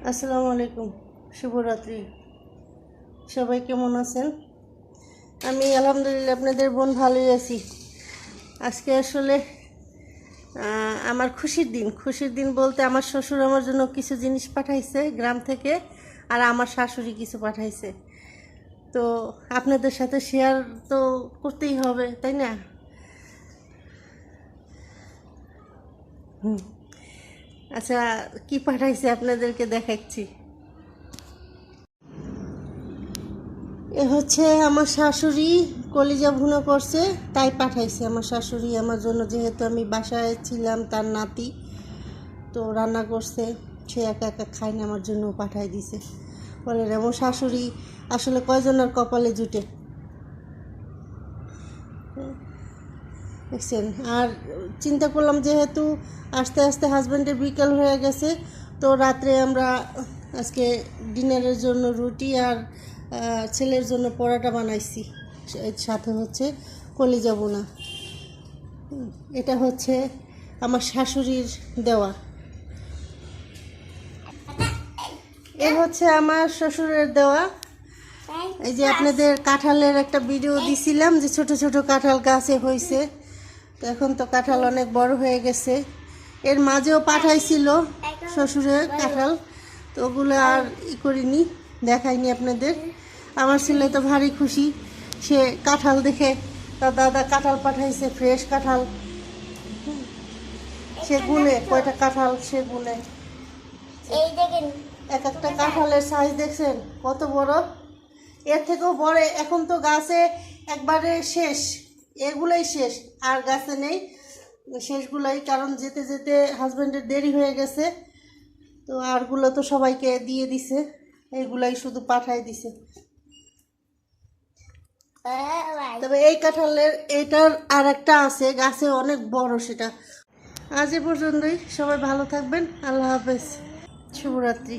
আসসালামু আলাইকুম, শুভরাত্রি। সবাই কেমন আছেন? আমি আলহামদুলিল্লাহ আপনাদের বোন ভালোই আছি। আজকে আসলে আমার খুশির দিন বলতে আমার শ্বশুর আমার জন্য কিছু জিনিস পাঠাইছে গ্রাম থেকে, আর আমার শাশুড়ি কিছু পাঠাইছে। তো আপনাদের সাথে শেয়ার তো করতেই হবে, তাই না? আচ্ছা, কি পাঠাইছে আপনাদেরকে দেখাচ্ছি। এ হচ্ছে আমার শাশুড়ি কলিজা ভুনা করছে, তাই পাঠাইছে আমার শাশুড়ি আমার জন্য, যেহেতু আমি বাসায় ছিলাম তার নাতি, তো রান্না করছে, সে একা একা খায় না, আমার জন্য পাঠাই দিছে। বলে আমার শাশুড়ি আসলে কয়জনের কপালে জুটে, দেখছেন। আর চিন্তা করলাম যেহেতু আস্তে আস্তে হাজব্যান্ডের বিকেল হয়ে গেছে, তো রাত্রে আমরা আজকে ডিনারের জন্য রুটি আর ছেলের জন্য পরোটা বানাইছি, সাথে হচ্ছে কলিজা বোনা। এটা হচ্ছে আমার শাশুড়ির দেওয়া। এ হচ্ছে আমার শ্বশুরের দেওয়া। এই যে আপনাদের কাঁঠালের একটা ভিডিও দিছিলাম, যে ছোট ছোট কাঁঠাল গাছে হয়েছে, তো এখন তো কাঁঠাল অনেক বড় হয়ে গেছে। এর মাঝেও পাঠাইছিল শ্বশুরের কাঁঠাল, তো ওগুলো আর করিনি, দেখাইনি আপনাদের। আমার ছেলে তো ভারী খুশি, সে কাঁঠাল দেখে, তার দাদা কাঁঠাল পাঠাইছে, ফ্রেশ কাঁঠাল। সে গুনে কয়টা কাঁঠাল, সে গুনে। এক একটা কাঁঠালের সাইজ দেখছেন কত বড়, এর থেকেও বড়। এখন তো গাছে একবারে শেষ, এগুলোই শেষ, আর গাছে নেই শেষগুলাই, কারণ যেতে যেতে হাজব্যান্ডের দেরি হয়ে গেছে, তো আরগুলো তো সবাইকে দিয়ে দিছে, এইগুলাই শুধু পাঠাই দিছে। তবে এই কাঁঠালের এটার আর একটা আছে গাছে, অনেক বড় সেটা। আজ এ পর্যন্তই, সবাই ভালো থাকবেন, আল্লাহ হাফেজ, শুভরাত্রি।